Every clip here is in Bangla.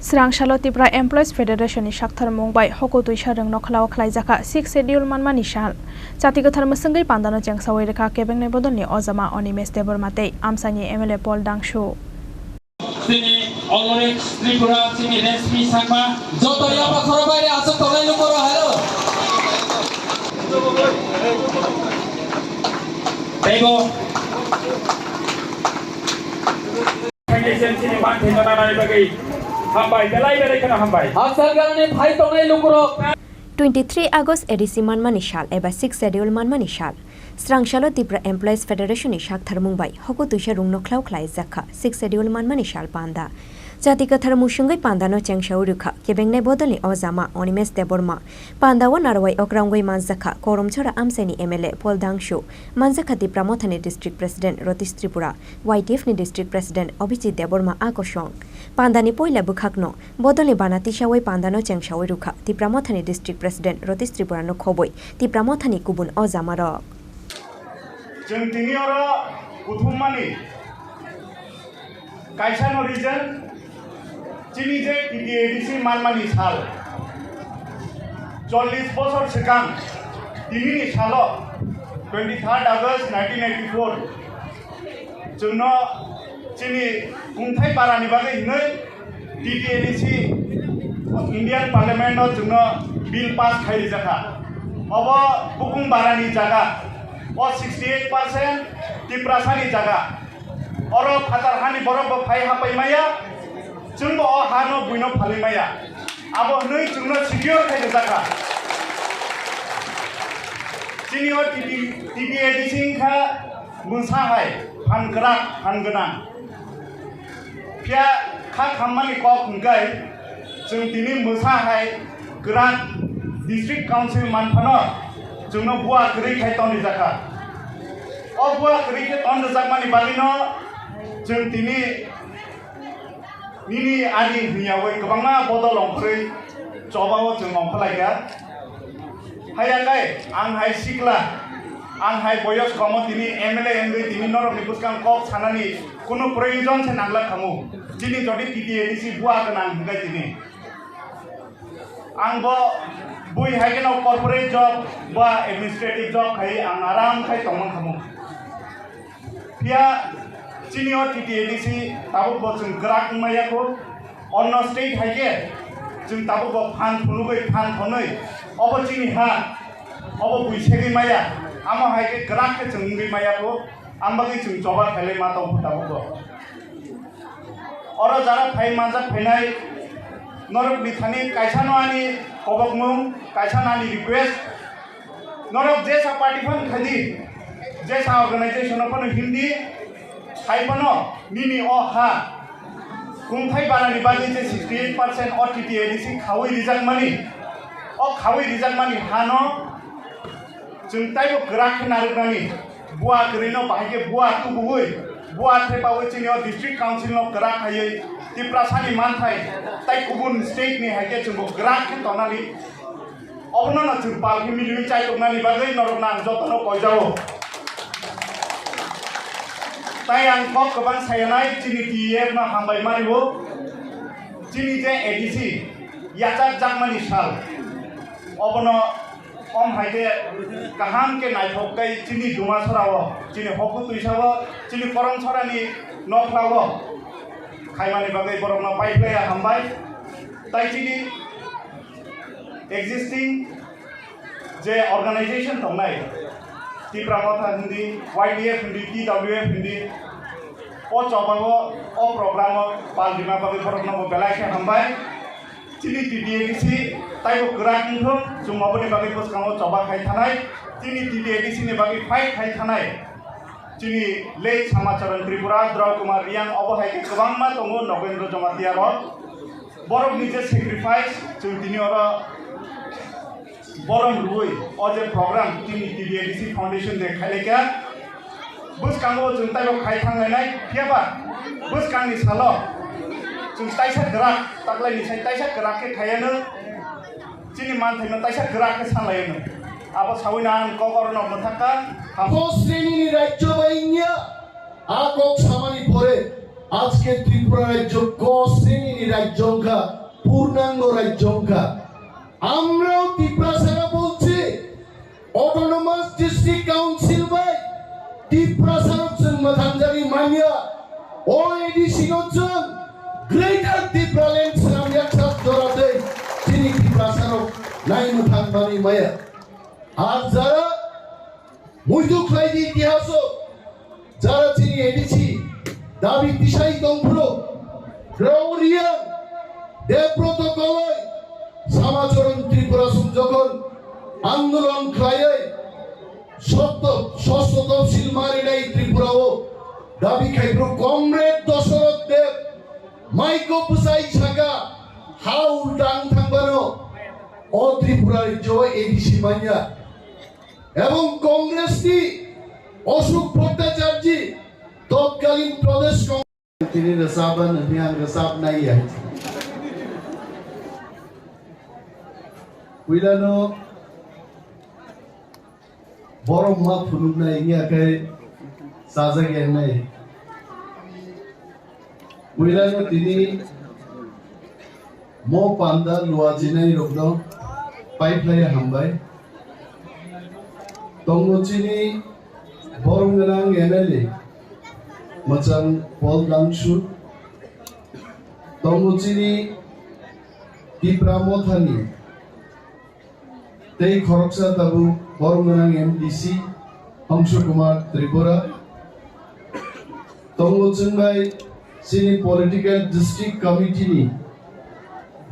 Srangshalo Tripura Employees Federation ni Shakthar Mumbai Hoko Tuisha Rang Nokhlaw Khlai Jaka 6 schedule manmani shal Jati Gathar Masangai Pandano Jengsawi Rekha Kebeng ne bodolni Ozama Onimes Debor Mate Amsani MLA Paul Dangshu Sini Olorek Tripura Sini Resmi Sakma Joto yapa khorobai asok tolai lukoro halo Tego Sini Mati Nana Bagi Hambai Belai Belai Kana Hambai Asal garane bhai tolai lukoro 23 August edisi manmani shal eba 6 schedule manmani shal Srangshalo Tripura Employees Federation ni Shakthar Mumbai Hoko Tuisha Rung Nokhlaw Khlai Jaka 6 schedule manmani shal panda Jati Gathar Musungai Pandano Chengshaw Rukha Kebeng ne bodolni Ozama Onimes Deborma Pandawa Narwai Okrangwai Manzakha Koromchora Amseni MLA Paul Dangshu Manzakha Tripura Mothani District President Rotis Tripura YTF ni District President Obijit Deborma Akoshong Pandani Poila Bukhakno bodolni Banati Shawai Pandano Chengshaw Rukha Tripura Mothani District President Rotis Tripura no Khoboi Tripura Mothani Kubun Ozama Rok Jeng tiniora Uthumani Kaisano region Chini je TDADC manmani sal 40 বছর সেকাম তিনিনি সালো 23 August 1984 জন্য চিনি কুংথাই পারানি বাগে হিनै TDADC ইন্ডিয়ান পার্লামেন্টৰ জন্য বিল পাস খাইলি জাকা অব বুকুং বারানি জায়গা ও 68% টিপ্রাসানি জায়গা অর ফাতার হানি বরব ফাই হাপাই মায়া जोंबो हानो बुइनो फालिमाया आबो नै जोंनो सिकिउर खायनो जाका चिनियो TDADC खा मुसाहाय फानगोनां फिया खा खामानि क खुंगाय जों दिनै मुसाहाय गोरान डिस्ट्रिक्ट काउन्सिल मानफानो जोंनो बुआ गरै खायतनि जाका अ बुआ गरै खायतनि जाकमानि बालिनो जों दिनै Nini ani hiyawe kebangga bodol longkri coba wo jeng longkalaga hayakai anghai sikla anghai boyos komo tini MLA enggai tini norok nibuskang kok sanani kuno proyojon se nangla kamu tini jodi TDADC bua kenang hinggai tini angbo bui haikeno corporate job ba administrative job khai ang aram khai tongmang kamu pia Senior TDADC tabuk bo जों ग्राक मायाखौ अन्न स्टेट हाइके जों tabuk bo फान फुनुगै फान फनै अब चिनि हा अब बुइसेगै माया आमा हाइके ग्राक के जों गै मायाखौ आमबागै जों जबा खाले माताव tabuk bo अर जारा फाइ मानजा फैनाय नरक बिथानि कायसानो आनि खबकमुं कायसानानि रिक्वेस्ट नरक जेसा पार्टी फन खादि जेसा अर्गानाइजेशन फन Hindi Haipano nini o ha kungthai barani bagi je 68% o TDADC khawi rijak mani o khawi rijak mani hano jungtai bo grak narukani bua grino bahage bua tubui bua threpawi chini o district council no grak hayai tiprasani manthai tai kubun state ni hage jungbo grak tonali obno na jungpal ki milui chai tonali bagai norokna jotono koijao Tayang kok keban sayanai cini TF na hambai maribo cini je ADC yachak jakmani sal obono om haide kaham ke naithok kai cini duma sorawo cini hoku tuisawo cini korong sorani nokhlawo khaimani bagai borokno paiplaya hambai tai cini existing je organization tongnai Tripura Motha Hindi, YDF Hindi, TWF Hindi, o cobago, o programo, pal dima bagi program belai ke hambai, cini TDADC, tayo gerak itu, cuma beri bagi pos kamu coba kai tanai, cini TDADC ni bagi fight kai tanai, cini late samacaran Tripura, Draw Kumar Riang, obo hai ke kebang mat, omo Nogendro Jamatiaro, borok nije sacrifice, cuma tini orang Borom Rui, oje program tini TDADC Foundation de khaleka bus kango juntai bo khai thanglai phiaba bus kangni salo jung taisa gerak taklai ni sai taisa gerak ke khayano chini man thaino taisa gerak ke sanlayano abo sawinan kokorno mothaka ko sreni ni rajyo bainya akok samani pore আজকে ত্রিপুরা রাজ্য ক শ্রেণীর রাজ্য অঙ্কা পূর্ণাঙ্গ রাজ্য অঙ্কা আমরাও ত্রিপুরা সারা বলছি অটোনমাস ডিস্ট্রিক্ট কাউন্সিল বাই ত্রিপুরা সারক মাথানজারি মানিয়া ও এডিসি নজন গ্রেটার ত্রিপুরা ল্যান্ড সারাম একসাথ জড়াতে তিনি ত্রিপুরা সারক নাই মাথানবানি মায়া আর যারা মুইদুখলাইদি ইতিহাস যারা তিনি এডিসি দাবি দিশাই দংপুর গ্রাউরিয়া দেবব্রত কলয় সমাচরণ ত্রিপুরা যখন আন্দোলন খায় ষষ্ঠ তফসিল মারিনাই ত্রিপুরাও দাবি খাইব্র কমরেড দশরথ দেব মাইকো পুসাই ছাকা হাউ ডাং থাকবানো ও ত্রিপুরা রাজ্য এডিসি মাইয়া এবং কংগ্রেসটি অশোক ভট্টাচার্য তৎকালীন প্রদেশ তিনি রসাবন হিয়াং রসাব নাই আছে উইলানো বড় মা ফুলুনা ইনিয়াকে সাজাগে নাই উইলানো তিনি মো পান্দা লুয়াজিনাই রকনো পাইপলাই হামবাই তংগচিনি বরংগনাং এমএলএ মচাং পল গাংশু তংগচিনি টিপ্রামথানি তেই খরকসা তাবু বরংগনাং এমডিসি হংস কুমার ত্রিপুরা তংগচংবাই সিনি পলিটিক্যাল ডিস্ট্রিক্ট কমিটিনি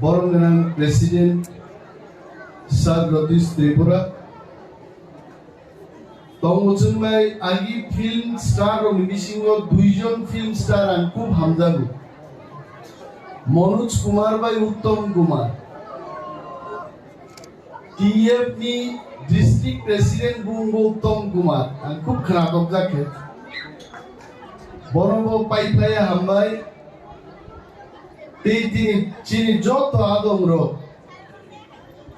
বরংগনাং প্রেসিডেন্ট স্যার রতীশ ত্রিপুরা তংগচংবাই আগি ফিল্ম স্টার ও মিডিসিংহ দুইজন ফিল্ম স্টার আন খুব হামজাগু মনোজ কুমার বাই উত্তম কুমার টিএফ নি ডিস্ট্রিক্ট প্রেসিডেন্ট বুঙ্গো উত্তম কুমার আন খুব খারাপ জাকে বরবো পাইপলাইয়া হামবাই তিনি চিনি যত আদমর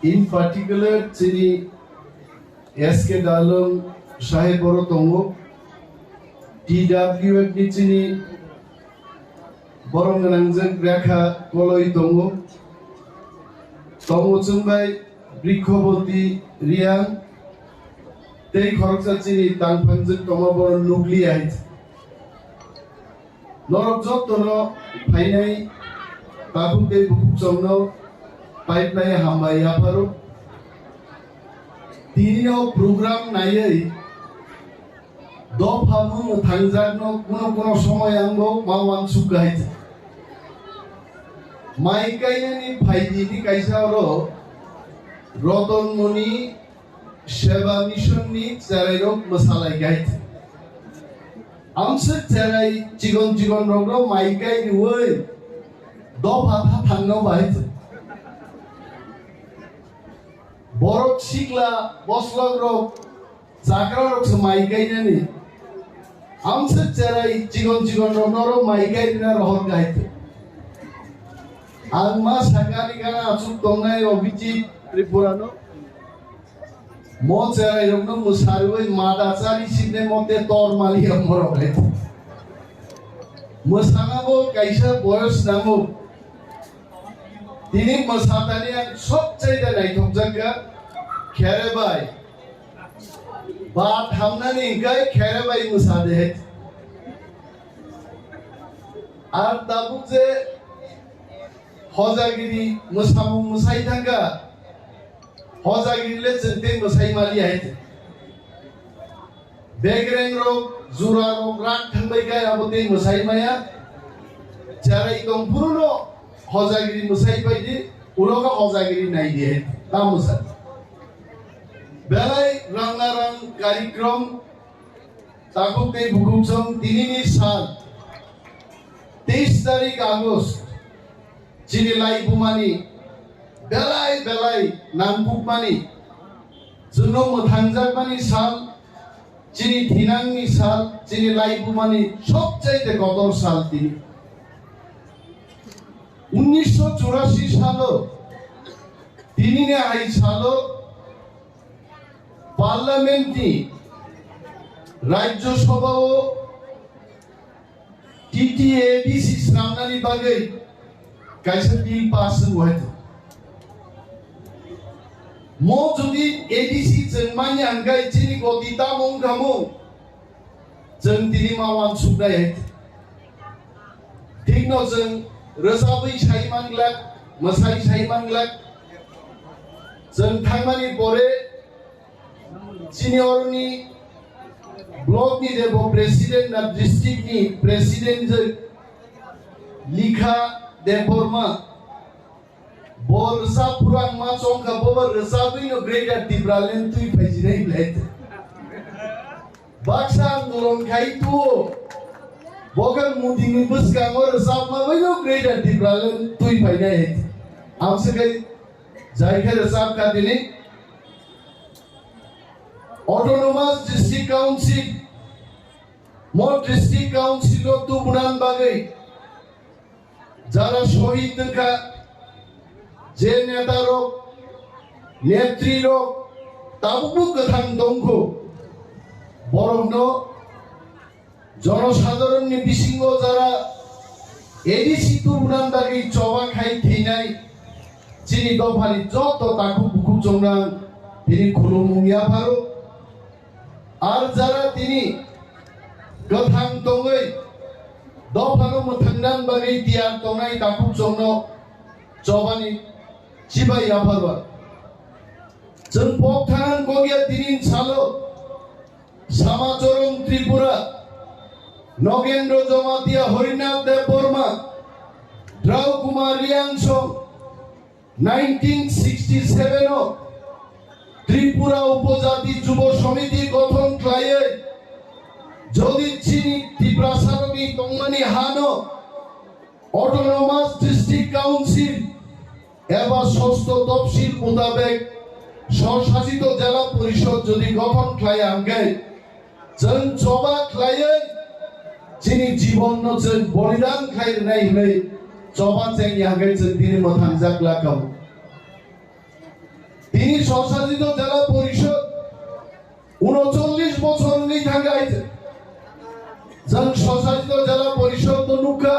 ইন পার্টিকুলার চিনি এসকে ডালং সাহেব বড় তঙ্গ টিডব্লিউএফ নি চিনি বরংগনাংজেক রেখা কলই তঙ্গ তঙ্গচংবাই বৃক্ষবতী রিয়াং তেই খরকসা চিনি তাংফাংজেক তমাবর নুগলি আইজ নরক যত্ন ফাইনাই তাবুতে বুকুক চমন পাইপলাই হামবাই আপারো তিনিও প্রোগ্রাম নাইयै দফামু থাংজাগনো কোন সময় আঙ্গো মাওয়ান সুগাইছে মাইকাইনানি ফাইদিনি কাইসারো রতনমণি সেবা মিশননি চেরাইরক মশালাই গাইছে আমসে চেরাই চিগন রগ্র মাইকাই ওই দফা থাংনো বাইছে বরক শিকলা বসলগ রক জাগরা রক মাইকাইনানি আমসে চেরাই চিগন রগ্র মাইকাইনা রহর গাইছে আংমা সাকানি গানা আচুক দংনাই অভিজিৎ ত্রিপুরানো মো চেরাই রগ্ন মুসারুই মাদাচারি সিনে মতে তর মালি আমর গাইছে মোসানাবো কাইসা বয়স নামো তিনি মোসাতানিয়া সবচেয়ে নাইথক জায়গা খেরেবাই বাত হামনানি গায় খেরেবাই মুসাদে আর তাবু যে হজাগিরি মুসামু মুসাই থাকা হজাগিরিলে চিন্তে মুসাই মালি আইছে বেগরেং রোগ জুরা রোগ রান থাকবাই গায় আবতে মুসাই মায়া যারা একদম পুরনো হজাগিরি মুসাই পাইদি উলোকা হজাগিরি নাই দিয়ে তা মুসা বেলাই রঙ্গারং কার্যক্রম তাকুতে বুকুচং তিনিনি সাল 23 তারিখ আগস্ট চিনিলাই বুমানি বেলাই নামপুকমানি জুনো মথাংজাকমানি সাল চিনি ধিনাংনি সাল চিনি লাই বুমানি সবচাইতে গতর সাল তিনি 1984 সালে তিনি নে আই সালো পার্লামেন্টে রাজ্যসভা ও TTADC Sramnani bagai kaisa bill pass huat. Mo jodi ADC jengmanya angkai cini kodita mong kamu jeng tini mawan subrai. Tik no jeng resabai sai manglak masai sai manglak jeng thangmani pore senior ni block ni debo president na district ni president likha deborma borsa purang ma chongka bobar resabai no greater tibralen tui phajinai blet baksa andolon khai tu bogan muding bus kangor resab ma no greater tibralen tui phajinai amse kai जायखा रेसाब का दिने autonomous district council more district council lo tu bunan bagai jara shohid ka je neta rok netri rok tabu kathang dongko borogno জনসাধারণ ni bisingo jara ADC tu bunan bagai choba khai thinai Cini dofani joto taku buku jongrang tini khulumungya baro ar jara tini gathang tongai dofano muthangnan bagai tiar tongai taku jongno chobani chibai afarwa jeng pokthang kogya tini chalo samachorom Tripura Nogendro Jomatia Horinath Dev Burma Rao Kumar Liangsong 1967 Tripura উপজাতি যুব সমিতি গঠন ক্লায়ে যদি চিনি ত্রিপ্রাসারণী তংমানি হানো অটোনোমাস ডিস্ট্রিক্ট কাউন্সিল এবার ষষ্ঠ তফসিল মোতাবেক স্বশাসিত জেলা পরিষদ যদি গঠন ক্লায়ে আঙ্গে জন জবা ক্লায়ে চিনি জীবন নজন বলিদান ক্লায়ে নাই হলে জবা চেঙ্গি আঙ্গে জন তিনি মথান জাগলা কাউ তিনি স্বশাসিত জেলা পরিষদ 39 বছর নেই থাকাইছে জন স্বশাসিত জেলা পরিষদ নুকা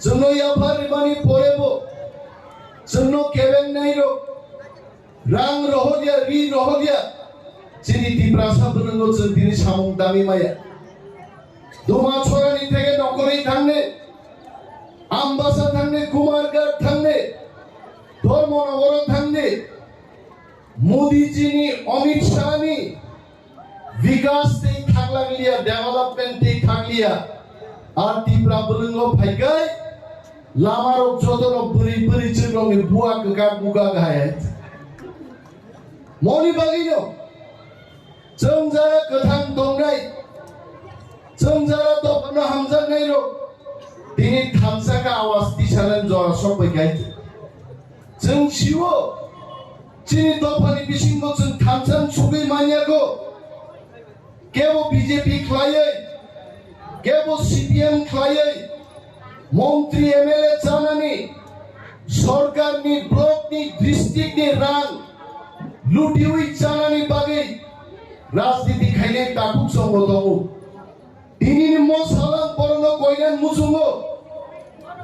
জন্য ইয়াফার মানি পরেব জন্য কেবেন নাইরো রাং রহদিয়া রি রহদিয়া চিনি ত্রিপ্রাসা বলঙ্গ তিনি সামং দামি মায়া দোমা ছড়ানি থেকে নকরেই থাকলে আমবাসা থাকলে কুমারঘাট থাকলে ধর্মনগর থাকলে মোদিজিনি অমিত শাহনি বিকাশ তেই থাকলাগলিয়া ডেভেলপমেন্ট তেই থাকলিয়া আর ত্রিপুরা বলঙ্গ ফাইগাই লামারক যতন বুড়ি বুড়ি চিরঙ্গে বুয়া গগা বুগা গায় মনি বাগিনো जों जारा गोथां दंनाय जों जारा दफनो हामजानाय रो दिनै थामसाका आवाज दिसानान जरा सबै गायत जों सिवो चिनि दफानि बिसिंगो जों थामसान सुगै मानियागो केबो बीजेपी ख्लायै केबो सीपीएम ख्लायै मन्त्री एमएलए जानानै सरकारनि ब्लकनि डिस्ट्रिक्टनि रां लुटिउइ जानानै बागै राजनीति खाइने ताकुक संगो दंगो दिनिनि मसालां परनो कोइनान मुसुंगो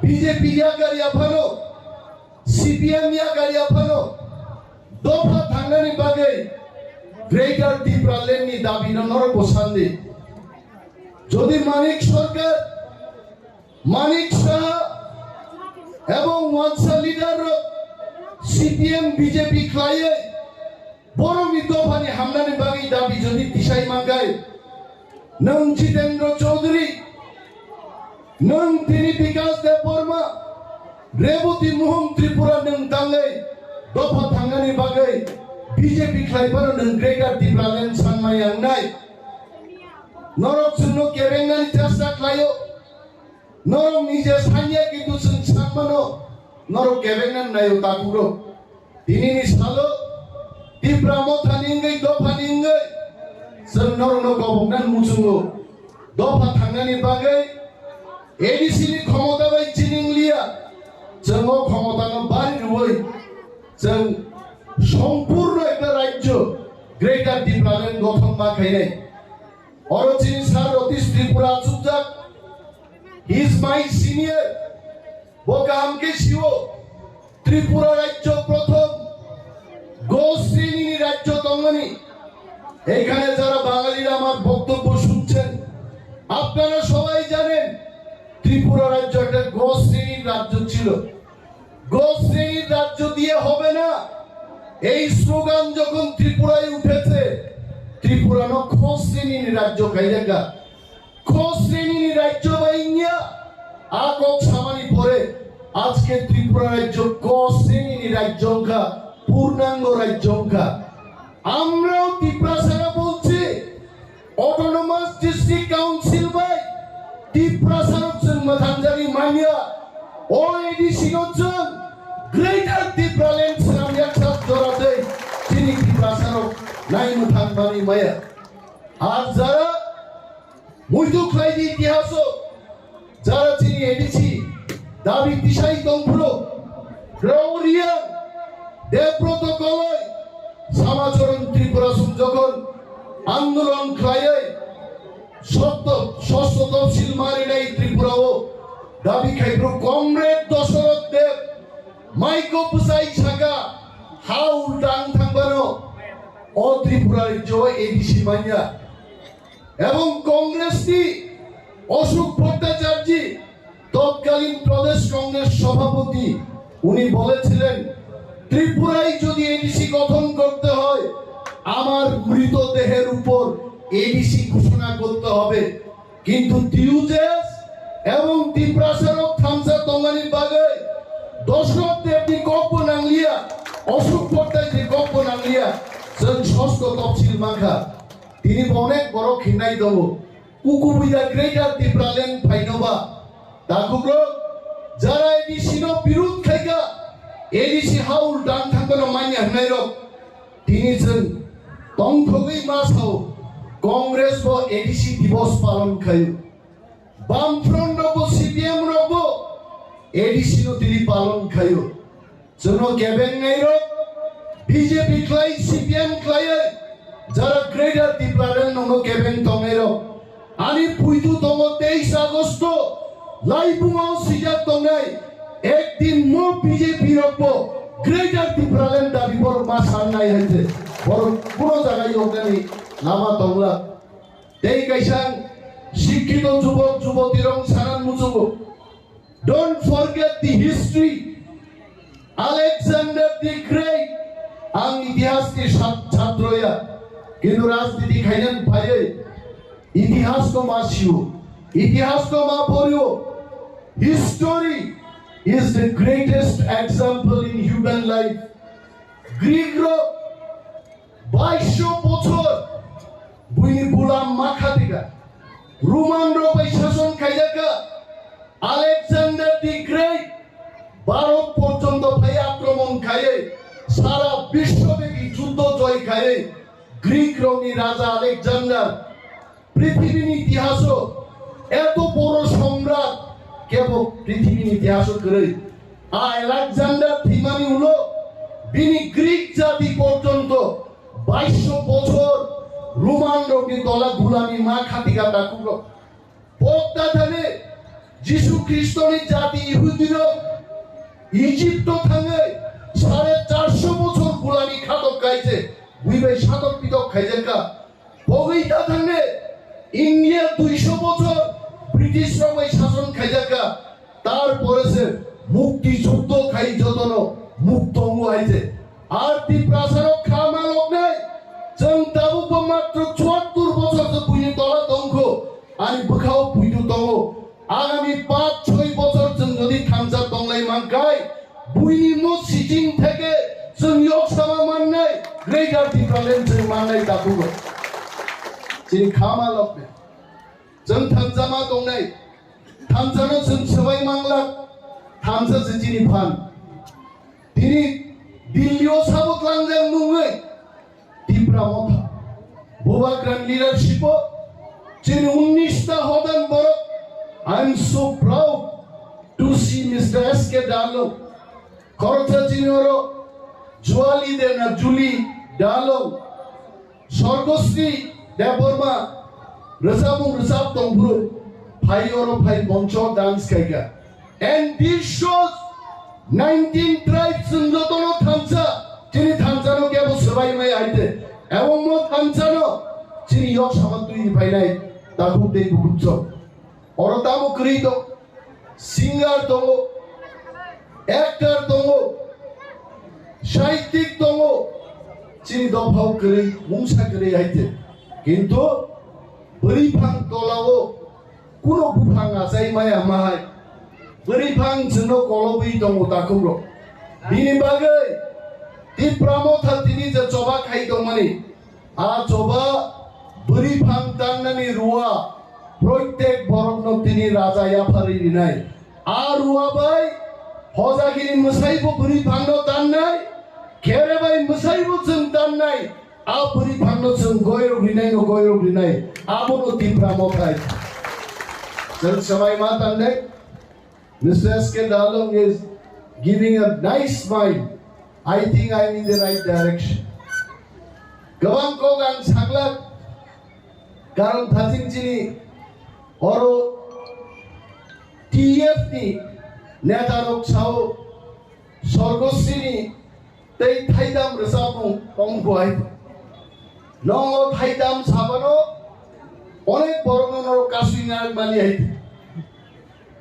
बीजेपी या गारि आफानो सीपीएम या गारि आफानो दफा थांनानै बागै ग्रेटर त्रिपुरा लेन्डनि दाबिनो नरको सान्दे যদি মানিক সরকার মানিক শাহ এবং ওয়ানসা লিডার সিপিএম বিজেপি খ্লায়ে বড় মিতফানি হামলানি বাগি দাবি যদি দিশাই মাঙ্গাই নং জিতেন্দ্র চৌধুরী নং তিনি বিকাশ দেব বর্মা রেবতী মোহন ত্রিপুরা নং তাঙ্গাই দফা থাঙ্গানি বাগै বিজেপি খ্লাইবার নং গ্রেটার ত্রিপুরা ল্যান্ড সানমাই আংনাই নরক শূন্য কেবেঙ্গানি চেষ্টা খ্লাইও নরক নিজে সাইয়া কিন্তু সানমানো নরক কেবেঙ্গান নাইও তাকুরো দিনিনি সালো ত্রিপুরা মথানিঙ্গै দফানিঙ্গै जों नरनो गबंनान मुसुंगो दफा थांनानै बागै एडिसिनि क्षमता बाय चिनिंलिया जों क्षमतानो बारि रुबै जों सम्पूर्ण एक राज्य ग्रेटर ত্রিপুরা ল্যান্ড गठन माखायनाय अरचिनि सार अतिश त्रिपुरा सुबजाक হি ইজ মাই সিনিয়র বোকামকে শিও ত্রিপুরা রাজ্য প্রথম গো শ্রেণী রাজ্য তঙ্গনি। এখানে যারা বাঙালিরা আমার বক্তব্য শুনছেন, আপনারা সবাই জানেন ত্রিপুরা রাজ্য একটা গো শ্রেণীর রাজ্য ছিল। গো শ্রেণীর রাজ্য দিয়ে হবে না, এই স্লোগান যখন ত্রিপুরায় উঠেছে, ত্রিপুরা ন খ শ্রেণীর রাজ্য কাইলেগা খ শ্রেণীর রাজ্য বাইনিয়া আকক সামানি পরে আজকে ত্রিপুরা রাজ্য ক শ্রেণীর রাজ্যংকা পূর্ণাঙ্গ রাজ্যংকা। আমরাও ত্রিপুরা সারা বলছি অটোনমাস ডিস্ট্রিক্ট কাউন্সিল বাই ত্রিপুরা সারক जों मोथांजारि मानिया ও এডিসি নজন গ্রেটার ত্রিপুরা ল্যান্ড সারাম একসাথ জড়াতে তিনি ত্রিপুরা সারক নাই মোথাংবানি মায়া। আর যারা মুইদু খাইদি ইতিহাস যারা তিনি এডিসি দাবি দিশাই দংফুলো রৌরিয়া দেবব্রত কলয় সমাচরণ ত্রিপুরা যখন আন্দোলন খায়ে ষষ্ঠ তফসিল মারি নাই ত্রিপুরাও দাবি খাইব্র কমরেড দশরথ দেব মাইকো পুসাই ছাকা হাউ ডাং থাকবানো ও ত্রিপুরা রাজ্য এডিসি মাইয়া। এবং কংগ্রেসটি অশোক ভট্টাচার্য তৎকালীন প্রদেশ কংগ্রেস সভাপতি উনি বলেছিলেন ত্রিপুরায় যদি এডিসি গঠন করতে হয় আমার মৃতদেহের উপর এডিসি ঘোষণা করতে হবে। কিন্তু টিউজেস এবং ত্রিপুরা সারক থামসা তঙ্গানির বাগে দশরথ দেবনি গপ্প নাংলিয়া অশোক ভট্টাচার্য গপ্প নাংলিয়া जों ষষ্ঠ তফসিল মাখা তিনি অনেক বড় খিনাই দব কুকুবিদা গ্রেটার ত্রিপুরা ল্যান্ড ফাইনবা দাকুগ্র যারা এডিসি নো বিরোধ খাইকা এডিসি হাউল ডান থাকনো মাইনে হনাই রক তিনি जों তংথগৈ মাসাও কংগ্রেস ও এডিসি দিবস পালন খাই বামফ্রন্ট রব সিপিএম রব এডিসি নো তিনি পালন খাই जों কেবেন নাই রক বিজেপি ক্লাই সিপিএম ক্লাই যারা গ্রেটার ত্রিপুরা ল্যান্ড নো কেবেন তংনাই রক আনি পুইতু তং 23 আগস্ট লাইবুমাও সিজা তংনাই একদিন মো বিজেপি রব গ্রেটার ত্রিপুরা ল্যান্ড দাবি বড় মা সারনাই হইছে বড় পুরো জায়গায় ওখানে লামা তংলা দেই কাইসাং শিক্ষিত যুবক যুবতীরং সারান মুজুব don't forget the history Alexander the great আং ইতিহাস के ছাত্রয়া কিন্তু রাজনীতি খাইলেন ভাইয়ে ইতিহাস को মাসিও ইতিহাস को মা পড়িও history is the greatest example in human life. গ্রিক র 2200 বছর বুইনি গোলাম মাখা দিগা রোমান র বাই শাসন খাইজাকা আলেকজান্ডার দি গ্রেট ভারত পর্যন্ত ভাই আক্রমণ খায়ে সারা বিশ্বব্যাপী যুদ্ধ জয় খায়ে গ্রিক রঙি রাজা আলেকজান্ডার পৃথিবীর ইতিহাস এত বড় সম্রাট কেবল পৃথিবীর ইতিহাস করে আলেকজান্ডার থিমানি হলো বিনি গ্রিক জাতি পর্যন্ত 2200 বছর রোমান রঙি দলা গুলামি মা খাতিকা ডাকুলো পদ্মা থানে যিশু খ্রিস্টনি জাতি ইহুদির ইজিপ্ট থানে 450 বছর গুলামি খাতক খাইছে বুইবে সাতক পিতক খাইজেকা বগৈতা থানে ইন্ডিয়া 200 বছর ব্রিটিশ সময় শাসন খাইজাকা তারপরে সে মুক্তি যুদ্ধ খাই যতন মুক্ত হইছে আর ত্রিপুরা সারক খামা লোক নাই जों दाबो मात्र 74 বছর বুইনি তলা দংখ আর বখাও বুইদু দङ আগামী 5-6 বছর जों যদি থামসা দংলাই মানকাই বুইনি মো সিজিং থেকে जों ইয়কসামা মাননাই গ্রেটার ত্রিপুরা ল্যান্ড जों মাননাই দাবুগো যিনি খামা লোক जों থামসামা দংনাই থামসানো जों সবাই মাংলা থামসা যিনি ফান তিনি দিল্লিও সাবক লাংজাং নুঙ্গৈ ত্রিপুরা মথা বোবা গ্র্যান্ড লিডারশিপ যিনি 19টা হদান বড় I am so proud to see mister SK ডালো খরচা চিনোর জুয়ালি দে না জুলি ডালো স্বর্গশ্রী দেববর্মা রসাবুং রসাব তংপুর Phai Boncho dance kaiga. And this shows 19 tribes in Lotono Thamsa. Chini Thamsano ke abo sabai mai aite. Ebong mo Thamsano chini yok samatui painai takute bukutso. Orotamo krito singer tongo, actor tongo, sahityik tongo. Chini dopau kere mungsa kere aite. Kintu beripang tolao kuno bupang asai maya mahai. Beripang jeno kolobi tongo takuro. Bini bagai di pramotha tini je coba khai tongmani. A coba beripang tannani ruwa proyek borokno tini raja yapari dinai. A ruwa bai hojagiri musaibo beripang no tannai. Kere bai musaibo jeng tannai. A beripang no jeng goyro grinai. Abono di pramotha. Jeng samai matandai. Mr. S.K. Dalong is giving a nice smile. I think I'm in the right direction. Gawang ko gang saglak karon thajing chini oro TF ni neta rok chao sorgosini tei thaidam resapung pongbuai nongo thaidam sabano onek boronor kasuingar mali hai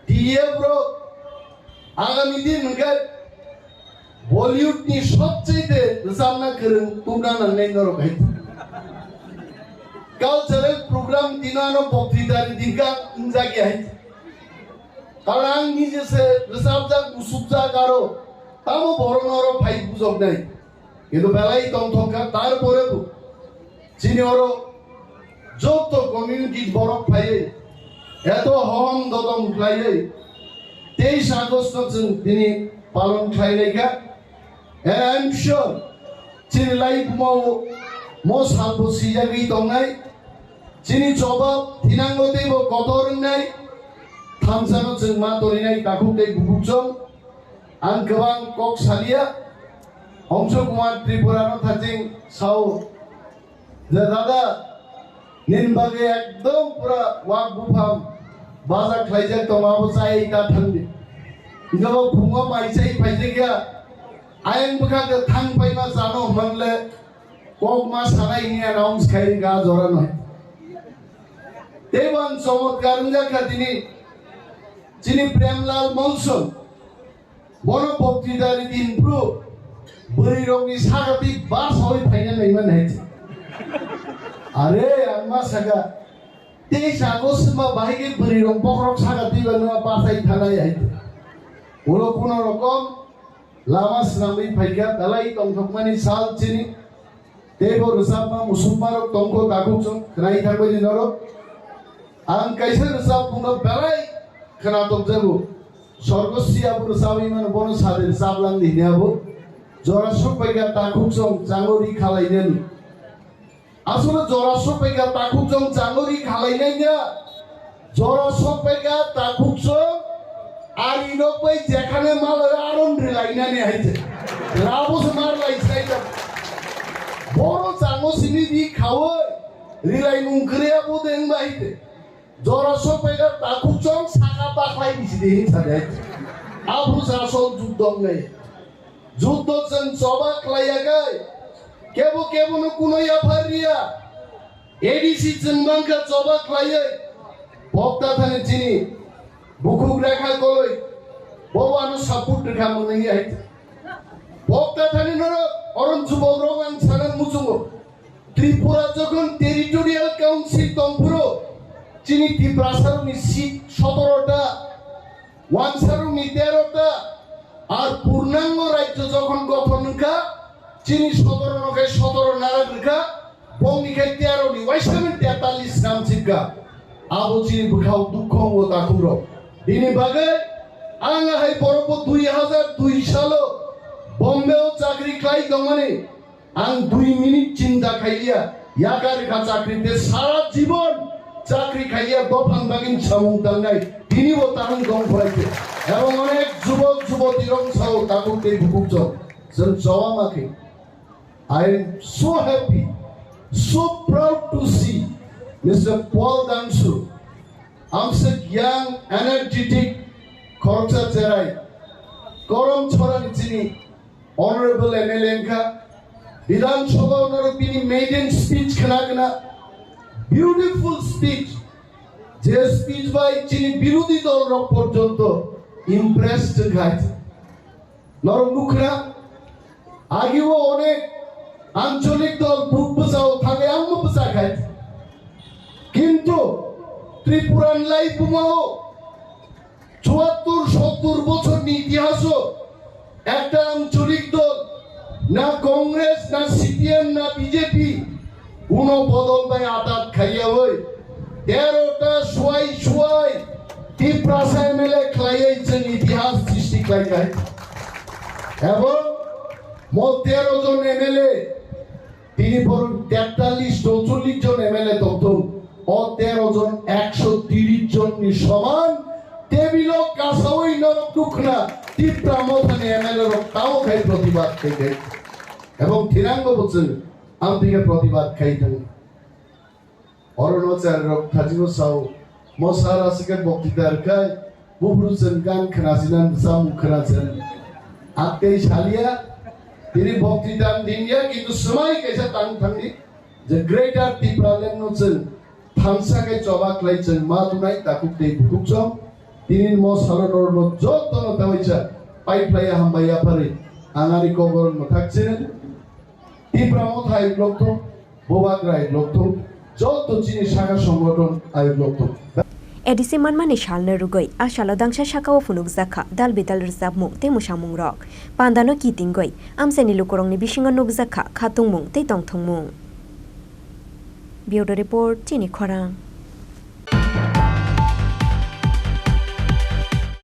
TF bro agami din mungkin Bollywood ni সবচেয়ে সামনা করেন তোমরা নাই নরক হাই কালচারাল প্রোগ্রাম দিনানো বক্তৃতার দিনকা ইনজাগি হাই কারণ আং নিজেসে রেসাবজা গুসুবজা কারো তামো বড় নর ভাই বুঝক নাই কিন্তু বেলাই তংথকা তারপরে চিনি ওর যত কমিউনিটি বড় ভাই এত হম দদম খাই 23 আগস্ট তিনি পালন খাই রেখা And I'm sure chini life mo salbo sijagi tongai chini coba tinangote bo kotor nai thamsano jeng ma tori nai takute bubukjong ang gawang kok salia Omso Kumar Tripurano thajing sao je dada ninbage ekdom pura wak bufam baza khlaijak tomabo chai ta thangdi ingabo phungo maisai phaije gya Ayang buka ke thang pai ma jano manle kok ma sanai ni announce khai ga joran hoy devan চমৎকারঙ্গা খাতিনি যিনি প্রেমলাল মনসন বড় বক্তৃতার দিন পুরো বড়ি রঙি সাগাতি বাস হই ফাইনা নাইমান হইছে আরে আম্মা সাগা 23 আগস্ট মা বাইকে বড়ি রং পকরক সাগাতি বানবা পাসাই থানায় হইছে ওলো কোন রকম Lama senambi phaika dalai tongthokmani sal chini tebo rusapma musummarok tongko takukchong khnai thakbai dinoro ang kaisa rusap pungno belai khana tokjabu sorgosi abu rusabi man bono sadir sablang dine abu jorasok phaika takukchong jangori khalainen asole jorasok phaika takukchong jangori khalainai na jorasok phaika takukchong আর ইনক ভাই যেখানে মাল আরন রিলাইনা নিয়ে আইছে রাবুস মার লাইছাইটা বড় চাঙ্গো সিনি দি খাও রিলাই নুংকরিয়া বুদেন বাইতে জরাস পেগা তাকুচং সাকা পাখলাই দিছি দেহিন সাদে আবু সাসল যুদ্ধ নাই যুদ্ধ চন সবা ক্লাইয়া গায় কেবো কেবো ন কুনইয়া ফারিয়া এডিসি চনবাঙ্কা সবা ক্লাইয়া ভক্তা থানে চিনি Bukuk rekha koloi bawano saput rekha monai hai bokta thani noro oron jubok rogan sanan musungo Tripura jokhon territorial council tongpuro chini Tiprasaroni seat 17টা Wansaroni 13টা আর পূর্ণাঙ্গ রাজ্য যখন গঠন কা chini 17 নকে 17 নারাগ রেখা বঙ্গিখাই 13নি ওয়াইসামেন 43 নাম চিকা আবো chini বুখাও দুঃখ ও তাকুমরো Ini bagai anga hai poropo 2002 salo Bombay chakri khai dongmani ang 2 minute chinta khaiya yakar kha chakri te sara jibon chakri khaiya dofan bagin chamung tangai tini bo tarung dong phraite ebong onek jubok juboti rong sao takute bukukjo jon jawa makhe I am so happy so proud to see Mr. Paul Danshu আমসে ইয়াং এনার্জেটিক খরচা চেরাই গরম ছড়ানি চিনি অনারেবল এমএলএ এনকা বিধানসভা অনারবিনি মেইডেন স্পিচ খেলাগনা বিউটিফুল স্পিচ যে স্পিচ বাই চিনি বিরোধী দল পর্যন্ত ইমপ্রেসড গাইছে নরমুখরা আগেও অনেক আঞ্চলিক দল বুক বুঝাও থাকে আম্মু বুঝা খাইছে কিন্তু ত্রিপুরান লাই বুমাও ৭৪-৭০ বছর ইতিহাস একটা আঞ্চলিক দল না কংগ্রেস না সিপিএম না বিজেপি কোনো বদল বাই আদাত খাইয়া হই ১৩টা সোয়াই ত্রিপ্রাসা এমএলএ খাইয়েছেন ইতিহাস সৃষ্টি খাই এবং ১৩ জন এমএলএ তিনি বরং ৪৩-৪৪ জন এমএলএ তখন ও ১৩ জন ১৩০ জন সমান টেবিল কাসাওই নরকুখনা তীব্রা মথানে এমএলএ তাও খাই প্রতিবাদ খাইতে এবং থিরাঙ্গ বলছেন আমি থেকে প্রতিবাদ খাইতেন অরণাচল খাজিও সাও মশারা সিকে বক্তৃতার খাই বুবরুসেন গান খানাছিলেন সাম খানাছেন আত্মে শালিয়া তিনি বক্তৃতা দিনিয়া কিন্তু সময় কেসা টাং থাঙ্গি যে গ্রেটার ত্রিপুরালেন নছেন থাংসাকে চবাক লাইছেন মা দুনাই তাকুতে বুকুচম তিনি মশালনর যতন তাইছা পাইপ্লাইয়া হামবাইয়া পারে আনারি কবর থাকছেন ত্রিপুরা মথায় লক্ষ্য বোবাগ্রায় লক্ষ্য যত চিনি শাখা সংগঠন আয়োগ লক্ষ্য এডিসি মানমানি শালনে রুগৈ আশালো দাংশা শাখাও ফুনুক জাখা দাল বিদাল রিজাবমুং তে মুসামুং রক পান্দানো কিতিংগৈ আমসানি লুকরংনি বিসিঙ্গ নুক জাখা খাতুংমুং তে তংথংমুং বিউরো রিপোর্ট চিনি খরাং।